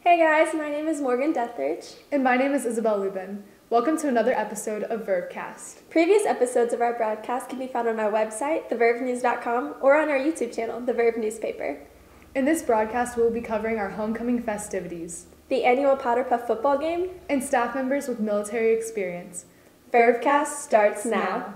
Hey guys, my name is Deatherage. And my name is Isabelle Lubben. Welcome to another episode of Vervecast. Previous episodes of our broadcast can be found on our website, thevervenews.com, or on our YouTube channel, The Verve Newspaper. In this broadcast, we'll be covering our homecoming festivities, the annual Powder Puff football game, and staff members with military experience. Vervecast starts now.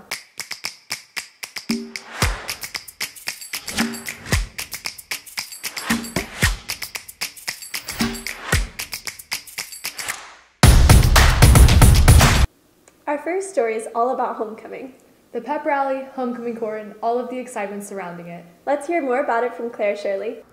Our first story is all about homecoming. The pep rally, homecoming court, and all of the excitement surrounding it. Let's hear more about it from SHIRLEY.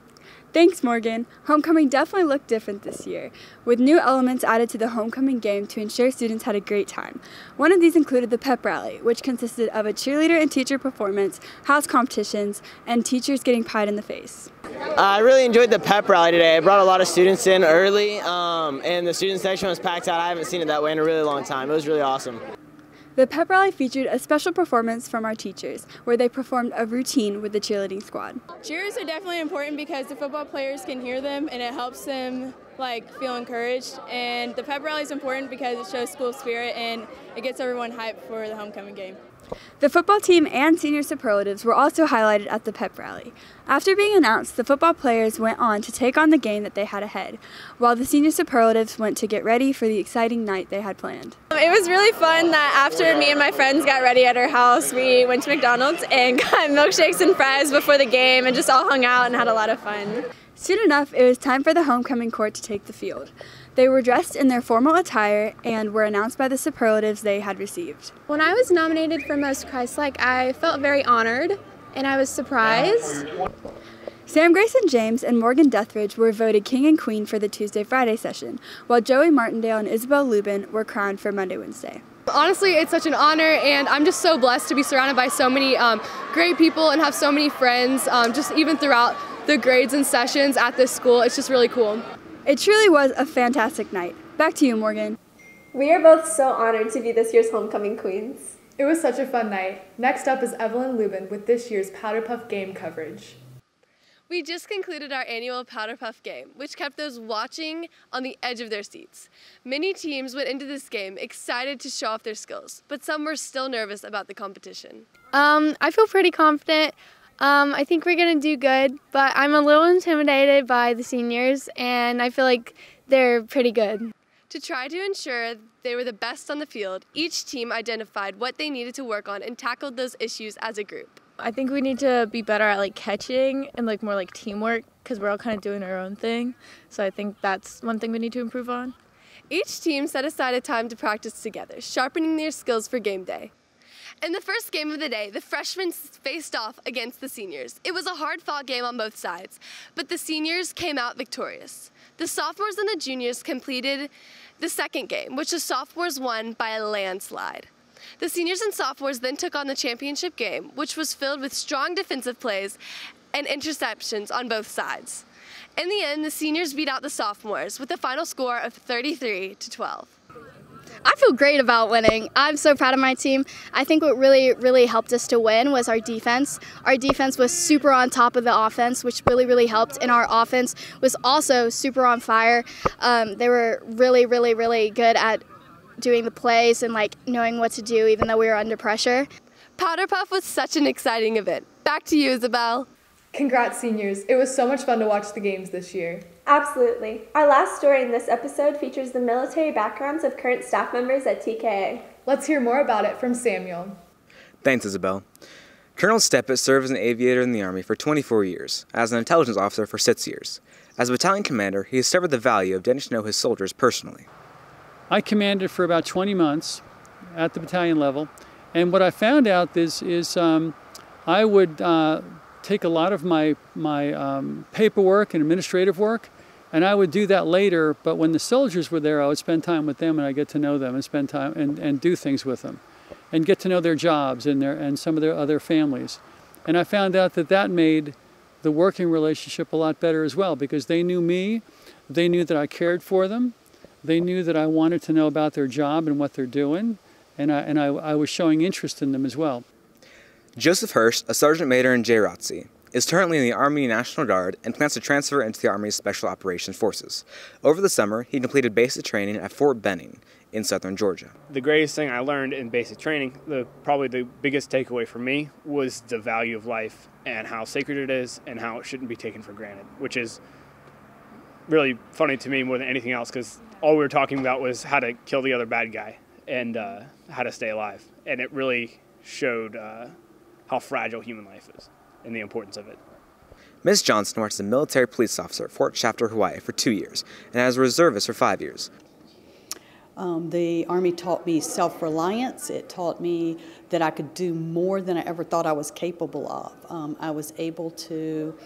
Thanks, Morgan. Homecoming definitely looked different this year, with new elements added to the homecoming game to ensure students had a great time. One of these included the pep rally, which consisted of a cheerleader and teacher performance, house competitions, and teachers getting pied in the face. I really enjoyed the pep rally today. I brought a lot of students in early, and the student section was packed out. I haven't seen it that way in a really long time. It was really awesome. The pep rally featured a special performance from our teachers, where they performed a routine with the cheerleading squad. Cheers are definitely important because the football players can hear them and it helps them feel encouraged. And the pep rally is important because it shows school spirit and it gets everyone hyped for the homecoming game. The football team and senior superlatives were also highlighted at the pep rally. After being announced, the football players went on to take on the game that they had ahead, while the senior superlatives went to get ready for the exciting night they had planned. It was really fun that after me and my friends got ready at our house, we went to McDonald's and got milkshakes and fries before the game and just all hung out and had a lot of fun. Soon enough, it was time for the homecoming court to take the field. They were dressed in their formal attire and were announced by the superlatives they had received. When I was nominated for Most Christ-like, I felt very honored and I was surprised. Sam Grayson James and Morgan Deatherage were voted King and Queen for the Tuesday-Friday session, while Joey Martindale and Isabelle Lubben were crowned for Monday-Wednesday. Honestly, it's such an honor, and I'm just so blessed to be surrounded by so many great people and have so many friends, just even throughout the grades and sessions at this school. It's just really cool. It truly was a fantastic night. Back to you, Morgan. We are both so honored to be this year's homecoming queens. It was such a fun night. Next up is EVELYN Lubben with this year's Powder Puff game coverage. We just concluded our annual Powder Puff game, which kept those watching on the edge of their seats. Many teams went into this game excited to show off their skills, but some were still nervous about the competition. I feel pretty confident. I think we're going to do good, but I'm a little intimidated by the seniors, and I feel like they're pretty good. To try to ensure they were the best on the field, each team identified what they needed to work on and tackled those issues as a group. I think we need to be better at catching and more teamwork because we're all kind of doing our own thing. So I think that's one thing we need to improve on. Each team set aside a time to practice together, sharpening their skills for game day. In the first game of the day, the freshmen faced off against the seniors. It was a hard-fought game on both sides, but the seniors came out victorious. The sophomores and the juniors completed the second game, which the sophomores won by a landslide. The seniors and sophomores then took on the championship game, which was filled with strong defensive plays and interceptions on both sides. In the end, the seniors beat out the sophomores with a final score of 33-12. I feel great about winning. I'm so proud of my team. I think what really helped us to win was our defense. Our defense was super on top of the offense, which really helped, and our offense was also super on fire. They were really good at doing the plays and knowing what to do even though we were under pressure. Powder Puff was such an exciting event. Back to you, Isabelle. Congrats, seniors. It was so much fun to watch the games this year. Absolutely. Our last story in this episode features the military backgrounds of current staff members at TKA. Let's hear more about it from Samuel. Thanks, Isabelle. Colonel Stepat served as an aviator in the Army for 24 years, as an intelligence officer for 6 years. As a battalion commander, he discovered the value of getting to know his soldiers personally. I commanded for about 20 months at the battalion level, and what I found out is I would take a lot of my paperwork and administrative work, and I would do that later, but when the soldiers were there, I would spend time with them and I get to know them and spend time and do things with them and get to know their jobs and some of their other families. And I found out that made the working relationship a lot better as well, because they knew me, they knew that I cared for them, they knew that I wanted to know about their job and what they're doing, and I was showing interest in them as well. Joseph Hirsh, a sergeant major in JROTC, is currently in the Army National Guard and plans to transfer into the Army's Special Operations Forces. Over the summer, he completed basic training at Fort Benning in southern Georgia. The greatest thing I learned in basic training, probably the biggest takeaway for me, was the value of life and how sacred it is and how it shouldn't be taken for granted, which is really funny to me more than anything else, because all we were talking about was how to kill the other bad guy and how to stay alive. And it really showed how fragile human life is and the importance of it. Ms. Johnson worked as a military police officer at Fort Chapter, Hawaii for 2 years and as a reservist for 5 years. The Army taught me self-reliance. It taught me that I could do more than I ever thought I was capable of. I was able to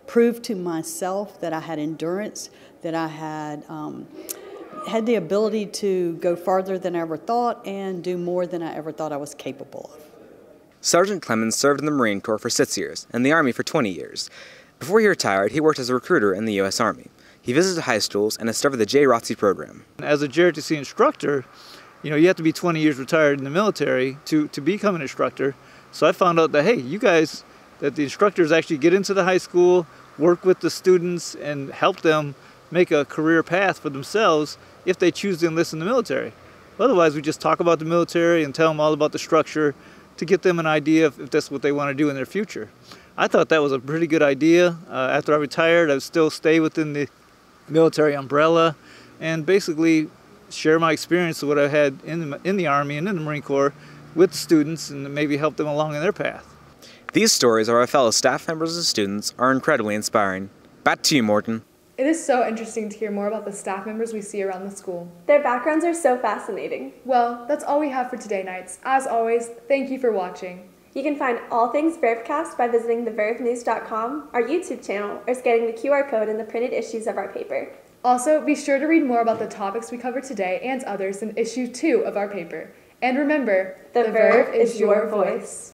prove to myself that I had endurance, that I had the ability to go farther than I ever thought and do more than I ever thought I was capable of. Sergeant Clements served in the Marine Corps for 6 years and the Army for 20 years. Before he retired, he worked as a recruiter in the U.S. Army. He visited high schools and discovered the JROTC program. As a JROTC instructor, you have to be 20 years retired in the military to become an instructor. So I found out that, hey, that the instructors actually get into the high school, work with the students, and help them make a career path for themselves if they choose to enlist in the military. Otherwise, we just talk about the military and tell them all about the structure to get them an idea if that's what they want to do in their future. I thought that was a pretty good idea. After I retired, I would still stay within the military umbrella and basically share my experience of what I had in the Army and in the Marine Corps with the students and maybe help them along in their path. These stories of our fellow staff members and students are incredibly inspiring. Back to you, Morgan. It is so interesting to hear more about the staff members we see around the school. Their backgrounds are so fascinating. Well, that's all we have for today, Knights. As always, thank you for watching. You can find all things Vervecast by visiting thevervenews.com, our YouTube channel, or scanning the QR code in the printed issues of our paper. Also, be sure to read more about the topics we covered today and others in issue 2 of our paper. And remember, the Verve is your voice.